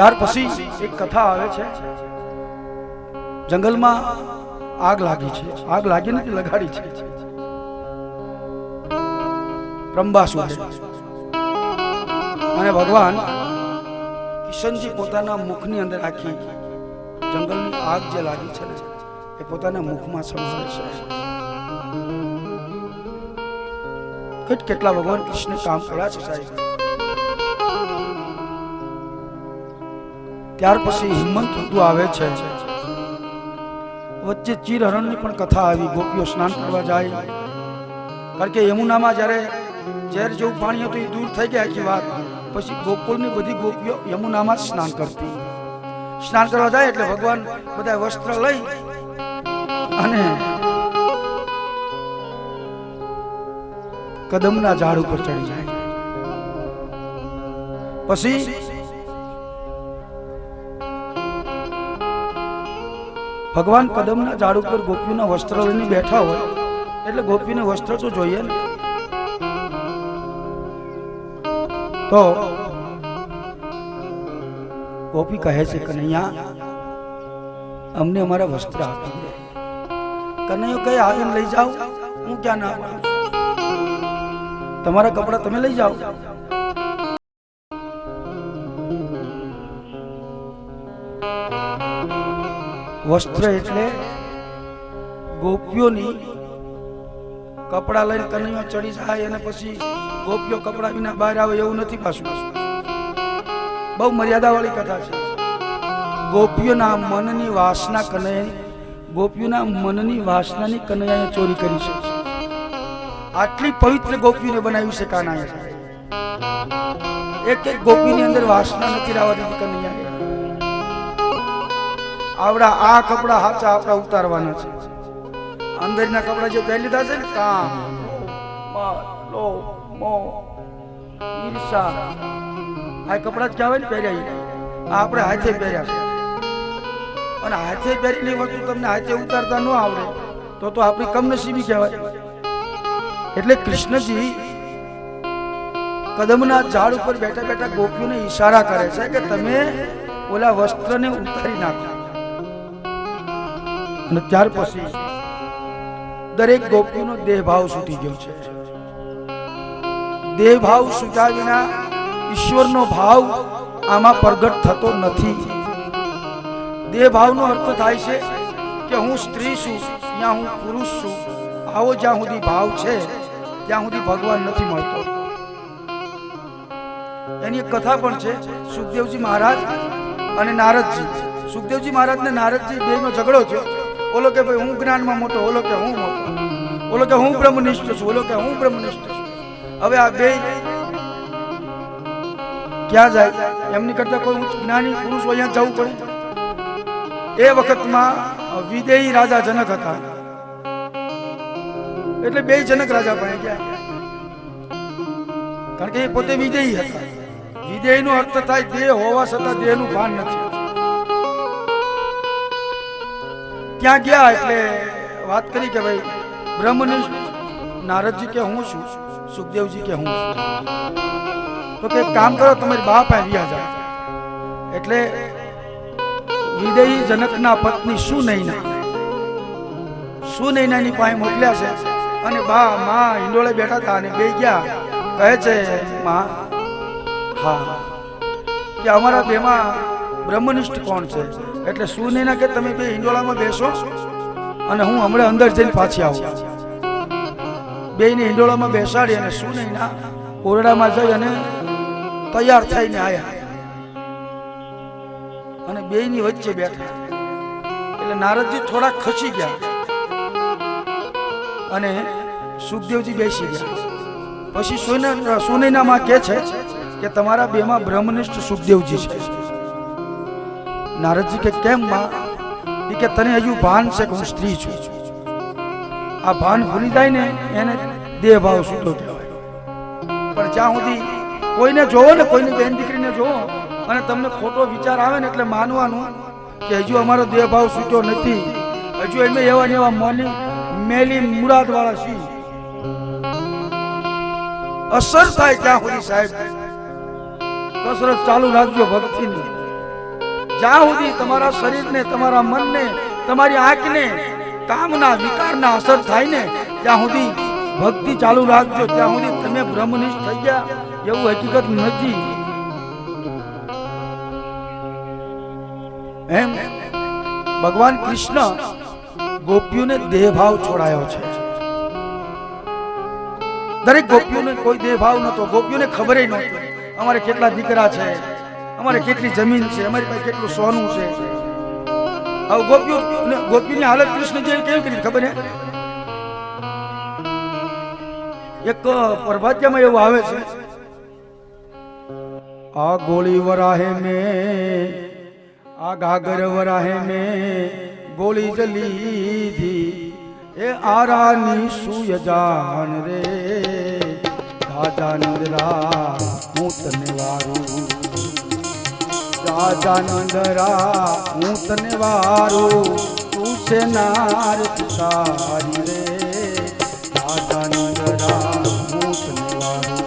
ત્યાર પછી એક કથા આવે છે, જંગલમાં આગ લાગી છે. આગ લાગી નથી, લગાડી છે. પ્રંબાસુરે અને ભગવાન કિશનજી પોતાના મુખની અંદર આખી જંગલની આગ જે લાગી છે એ પોતાના મુખમાં સમાવે છે. કેટલા ભગવાન કૃષ્ણે કામ કર્યા છે સાહેબ. ત્યાર પછી હિમંત ઋતુ આવે છે. વચ્ચે ચીરહરણની પણ કથા આવી. ગોપીઓ સ્નાન કરવા જાય, કારણ કે યમુનામાં જ્યારે ઝેર જેવું પાણી હતું એ દૂર થઈ ગયા આખી વાત. પછી ગોકુળની બધી ગોપીઓ યમુનામાં જ સ્નાન કરતી. સ્નાન કરવા જાય એટલે ભગવાન બધા વસ્ત્ર લઈ અને કદમના ઝાડ ઉપર ચડી જાય. પછી ભગવાન કદમના ઝાડ ઉપર ગોપીઓના વસ્ત્ર લઈને બેઠા હોય એટલે ગોપીને વસ્ત્ર તો જોઈએ ને. તો ગોપી કહે છે, કનૈયા અમને અમારા વસ્ત્ર આપી દે. કનૈયો કહે, આવીને લઈ જાઓ, હું ક્યાં ના પાડું, તમારા કપડા તમે લઈ જાઓ. વસ્ત્ર એટલે ગોપીઓની કપડા લઈને કનૈયો ચડી જાય અને પછી ગોપીઓ કપડા વિના બહાર આવે એવું નથી. પાછું બહુ મર્યાદા વાળી કથા છે. ગોપીઓના મનની વાસના ગોપીઓના મનની વાસનાની કનૈયાએ ચોરી કરી છે. આટલી પવિત્ર ગોપીઓને બનાવ્યું છે કાનાએ. એક એક ગોપીની અંદર વાસના નથી રહેવા દીધી કનૈયાએ. આવડા આ કપડા હાચા આપડા ઉતારવાના છે. અંદરના કપડા જે પહેરી લીધા છે ને, કામ, લોભ, મોહ, ઈર્ષા, આ કપડા જ કહેવાય ને પહેર્યા. આપણે હાથે પહેર્યા છે અને હાથે પહેરેલી વસ્તુ તમને હાથે ઉતારતા ન આવડે તો આપણી કમનસીબી કહેવાય. એટલે કૃષ્ણજી કદમના ઝાડ ઉપર બેઠા બેઠા ગોપીઓને ઈશારા કરે છે કે તમે ઓલા વસ્ત્રને ઉતારી નાખો. અને ત્યાર પછી દરેક ગોપીનો દેહભાવ છૂટી ગયો છે. દેહભાવ છૂટ્યા વિના ઈશ્વરનો ભાવ આમાં પ્રગટ થતો નથી. દેહભાવનો અર્થ થાય છે કે હું સ્ત્રી છું યા હું પુરુષ છું, આવો જ્યાં સુધી ભાવ છે ત્યાં સુધી ભગવાન નથી મળતો. એની એક કથા પણ છે. સુખદેવજી મહારાજ અને નારદજી. સુખદેવજી મહારાજ ને નારદજી બેનો ઝઘડો થયો. ઓલો કે ભાઈ હું જ્ઞાનમાં મોટો, ઓલો કે હું મોટો, ઓલો કે હું બ્રહ્મનિષ્ઠ છું, ઓલો કે હું બ્રહ્મનિષ્ઠ છું. હવે આ બે ક્યાં જાય? એમની કરતા કોઈ જ્ઞાની પુરુષ અહીંયા જવું પડે. એ વખતમાં વિદેહી રાજા જનક હતા. એટલે બે જનક રાજા પાસે ગયા, કારણ કે એ પોતે વિદેહી હતા. વિદેહી નો અર્થ થાય દેહ હોવા છતાં દેહ નું ભાન નથી. ત્યાં ગયા એટલે વાત કરી કે ભાઈ બ્રહ્મનિષ્ઠ. નારદજી કે હું છું, સુખદેવજી કે હું છું. તો કે કામ કરો, તમારી બાપ આવ્યા જાઓ. એટલે વિદેહી જનકના પત્ની સુનૈનાની પાસે મોકલ્યા છે. અને માં હિંડોળે બેઠા હતા અને બે ગયા. કહે છે માં, હા, કે અમારા બેમાં બ્રહ્મનિષ્ઠ કોણ છે? એટલે સુનૈના કે તમે બે હિંડોળામાં બેસો અને હું હમણાં અંદર જઈને પાછી આવું. બેને હિંડોળામાં બેસાડી અને સુનૈના ઓરડામાં જઈ અને તૈયાર થઈને આવ્યા અને બેની વચ્ચે બેઠા. એટલે નારદજી થોડા ખસી ગયા અને સુખદેવજી બેસી ગયા. પછી સુનૈનામાં કહે છે કે તમારા બેમાં બ્રહ્મનિષ્ઠ સુખદેવજી છે. નારદજી કે કેમ માં? કે તને હજુ ભાન છે કે હું સ્ત્રી છું. આ ભાન ભૂલી જાય ને એને દેહભાવ છૂટો કહેવાય. પણ જ્યાં સુધી કોઈને જોવો ને, કોઈની બેન દીકરીને જોવો અને તમને ખોટો વિચાર આવે ને એટલે માનવાનું કે હજુ અમારો દેહભાવ છૂટ્યો નથી, હજુ એમને એવા ને એવા મેલી મુરાદ વાળા છીએ. અસર થાય ત્યાં સુધી સાહેબ કસરત ચાલુ રાખજો ભક્તિની. જ્યાં સુધી તમારા શરીરને, તમારા મનને, તમારી આંખને કામના વિકારના અસર થાય ને ત્યાં સુધી ભક્તિ ચાલુ રાખજો. ત્યાં સુધી તમે બ્રહ્મનિષ્ઠ થઈ ગયા એવું હકીકત નથી. એમ ભગવાન કૃષ્ણ ગોપીઓને દેહભાવ છોડાયો છે. દરેક ગોપીઓને કોઈ દેહભાવ નતો. ગોપીઓને ખબર નહોતી અમારે કેટલા દીકરા છે, અમારે કેટલી જમીન છે, અમારી પાસે કેટલું સોનું છે. હવે ગોપીની હાલત કૃષ્ણ જેવી કેવી કરી ખબર હે? એક પ્રભાત્યામાં એવું આવે છે, આ ગોળી વરાહે મેં, આ ગાગર વરાહે મેં ગોળી જલીધી, એ આરાની સુય જાન રે રાજાનંદરા હું તને વારું, રાજાનંદરા હું તને વારું, તું છે નાર પિતારી રે રાજાનંદરા હું તને વારું.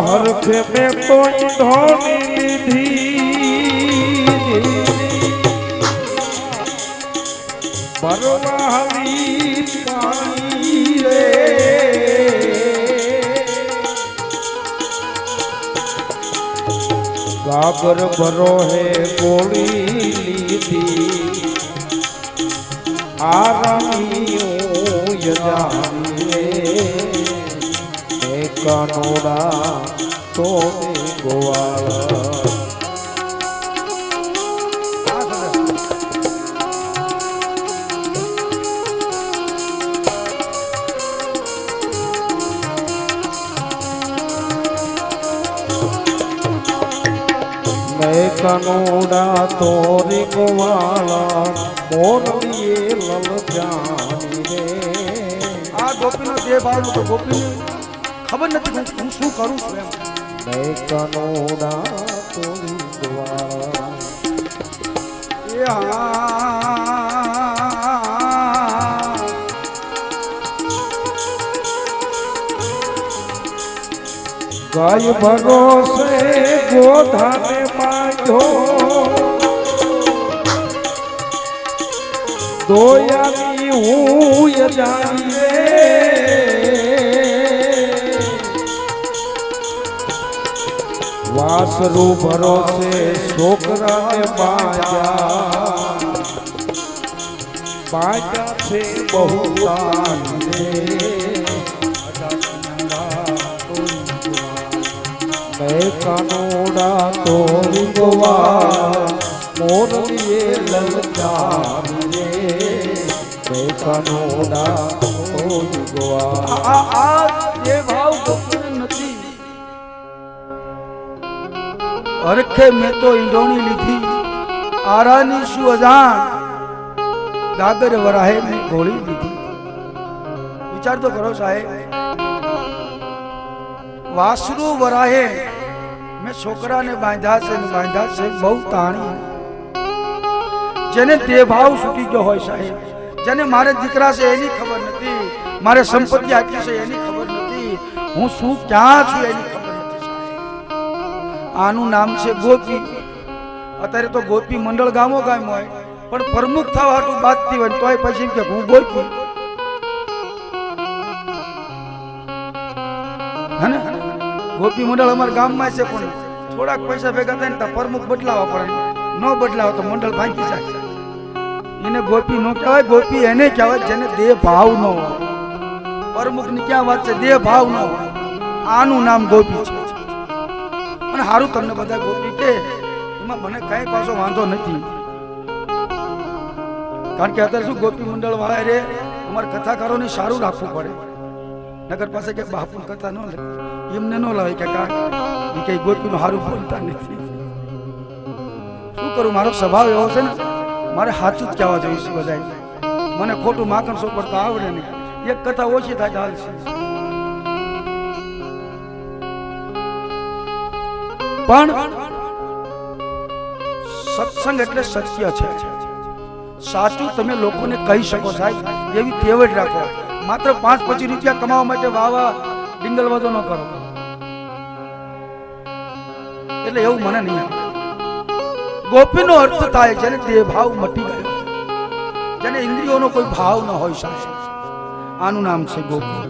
हरखे में तो धोनी निधि परवाहली पानी रे गागर भरो है गोली लीधी आरामियों यजानी कानोड़ा तो गोवाला मैं कानोड़ा तोरी गोवाला मोर लिए लल जानी रे. આ ગોપીનો દેહ ભાવ તો ગોપીને ખબર નથી હું શું કરું છું એમ. मैं कानोड़ा तोरी गोवाला એ गाय भरोसे गोधा ने बांधो दोयानी हूँ ये जानी वासरू भरोसे छोकरा ने बाजा से बहुतान मैं कानोड़ा तोरी गोवा मोर लिए ललचार रे. मैं कानोड़ा तोरी गोवा આ દેહ ભાવ ગોપીને નથી. હરખે મેં તો ઈંડોણી લીધી, આરાની શું અજાણ, ગાગર વરાહે મેં ગોળી લીધી. વિચાર તો કરો સાહેબ, વાસરુ વરાહે મેં છોકરાને બાંધ્યા છે બહુ તાણી. જેને દેહભાવ છૂટી ગયો હોય સાહેબ, જેને મારે દીકરા છે એની ખબર નથી, મારે સંપત્તિ આપી છે એની ખબર નથી, હું શું ક્યાં છું એની ખબર નથી સાહેબ. આનું નામ છે ગોપી. અત્યારે તો ગોપી મંડળ ગામો ગામ હોય, પણ પ્રમુખ થવા હાટું બાદતી હોય તોય પછી એમ કે હું ગોપી હે ને. ગોપી મંડળ અમારા ગામમાં છે, પણ થોડાક પૈસા ભેગા થાય ને તો પ્રમુખ બદલાવા પડે, ન બદલાવો તો મંડળ ભાંગી જાય. એને ગોપી નો કહેવાય. ગોપી એને કહેવાય જેને દેહ ભાવ ન હોય. પ્રમુખ ની ક્યાં વાત છે, દેહ ભાવ ન હોય. આનું નામ ગોપી છે. અને સારું તમને બધા ગોપી કે એમાં મને કઈ પાછો વાંધો નથી, કારણ કે અત્યારે શું ગોપી મંડળ વાળા રે અમારા કથાકારોને સારું રાખવું પડે. નગર પાસે કે બાપુ કથા ન લે એમને ન લાવે કે એ કઈ ગોપીનું સારું બોલતા નથી. શું કરું, મારો સ્વભાવ એવો છે ને, મારે સાચું જ કહેવા જોઈએ છે બધા. મને ખોટું માખણ સોપડતા આવડે નહીં. એક કથા ઓછી થાય તો હાલશે. પણ સત્સંગ એટલે સત્ય છે, સાચું તમે લોકોને કહી શકો સાહેબ, એવી ટેવ જ રાખો. માત્ર 5-25 રૂપિયા કમાવા માટે વાવા ડિંગલવાદો ન કરો. એટલે એવું મને નહીં આવે. ગોપીનો અર્થ થાય જેને દેહ ભાવ મટી ગયો, જેને ઇન્દ્રિયોનો કોઈ ભાવ ન હોય સાહેબ, આનું નામ છે ગોપી.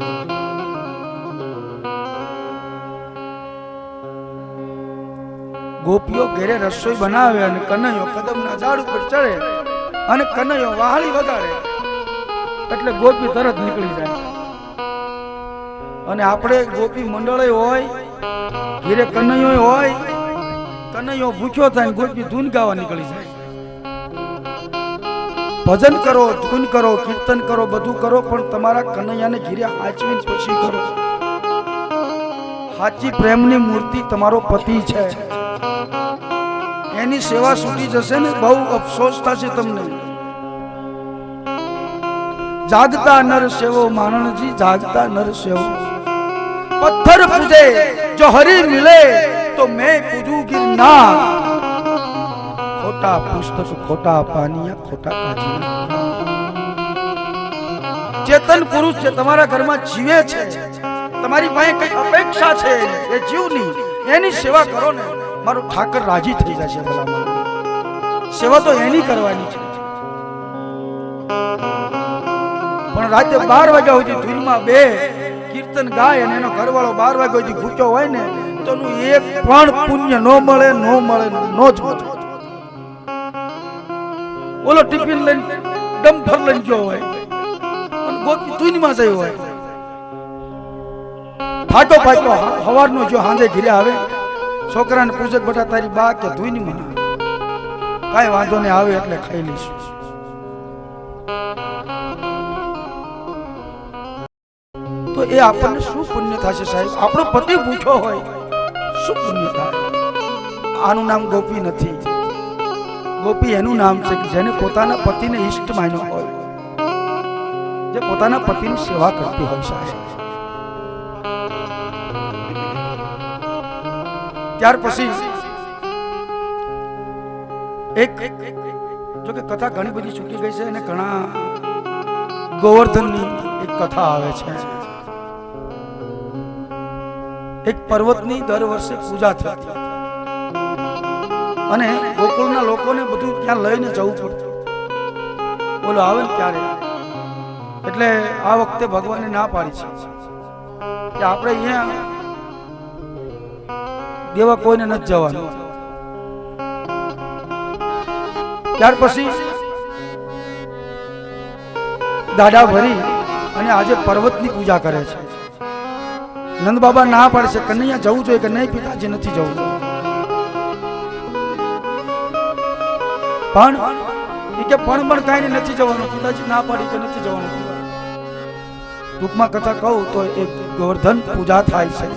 ગોપીઓ ઘેરે રસોઈ બનાવે અને કનૈયો કદમના ઝાડ ઉપર ચડે અને કનૈયો વહાલી વગાડે એટલે ગોપી તરત નીકળી જાય. અને આપણે ગોપી મંડળ હોય, ઘેરે કનૈયો હોય, કનૈયો ભૂખ્યો થાય, ગોપી ધૂન ગાવા નીકળી જાય. ભજન કરો, ધૂન કરો, કીર્તન કરો, બધું કરો, પણ તમારા કનૈયાને ઘેરે હાચવીને પછી કરો. સાચી પ્રેમની મૂર્તિ તમારો પતિ છે, એની સેવા છૂટી જશે ને બહુ અફસોસ થશે તમને. જાગતા નર સેવો માણજી, જાગતા નર સેવો. પથ્થર પૂજે જો હરી મિલે તો મેં પૂજું ગિરનાર. ખોટા પુસ્તક, ખોટા પાનિયા, ખોટા કાજીયા. ચેતન પુરુષ છે, તમારા ઘરમાં જીવે છે, તમારી પાસે કઈ અપેક્ષા છે એ જીવની, એની સેવા કરો ને, મારો ઠાકર રાજી થઈ જશે. ભલામાં સેવા તો એની કરવાની છે. પણ રાતે 12 વાગ્યા સુધી ધૂનમાં બે કીર્તન ગાય અને એનો ઘરવાળો 12 વાગ્યા સુધી ભૂખ્યો હોય ને તો નું એક પણ પુણ્ય ન મળે, ન મળે, નો જ મળે. ઓલો ટિફિન લઈને ડમ્ફર લઈને ગયો હોય અને ગોપી ધૂનમાં જઈ હોય, ફાટો ફાટો હવારનો જો હાંજે ઘરે આવે, છોકરાને પૂછે બેટા તારી બા કે ધૂનમાં, કાંઈ વાંધો નહીં, આવે એટલે ખાઈ લઈશું. તો એ આપણને શું પુણ્ય થશે સાહેબ? આપણો પતિ ભૂખ્યો હોય શું પુણ્ય થાય? આનું નામ ગોપી નથી. ગોપી એનું નામ છે કે જેને પોતાના પતિને ઈષ્ટ માન્યો હોય, જે પોતાના પતિની સેવા કરતી હોય સાહેબ. ત્યાર પછી એક જો કે કથા ઘણી બધી છૂટી ગઈ છે અને ઘણા ગોવર્ધનની એક કથા આવે છે. એક પર્વતની દર વર્ષે પૂજા થતી અને ગોકુળના લોકોને બધું ત્યાં લઈને જવું પડતું. બોલો આવે ને ત્યારે એટલે આ વખતે ભગવાને ના પાડી છે કે આપણે અહીંયા દેવા કોઈને નથી જવાનું. ત્યાર પછી દાડા ભરી અને આજે પર્વતની પૂજા કરે છે. નંદ બાબા ના પાડે છે કનૈયા જવું જોઈએ કે નહીં પિતાજી નથી જવું. પણ એ કે પણ કાંઈ નથી જવાનું, પિતાજી ના પાડી કે નથી જવાનું. ટૂંકમાં કથા કહું તો એક ગોવર્ધન પૂજા થાય છે.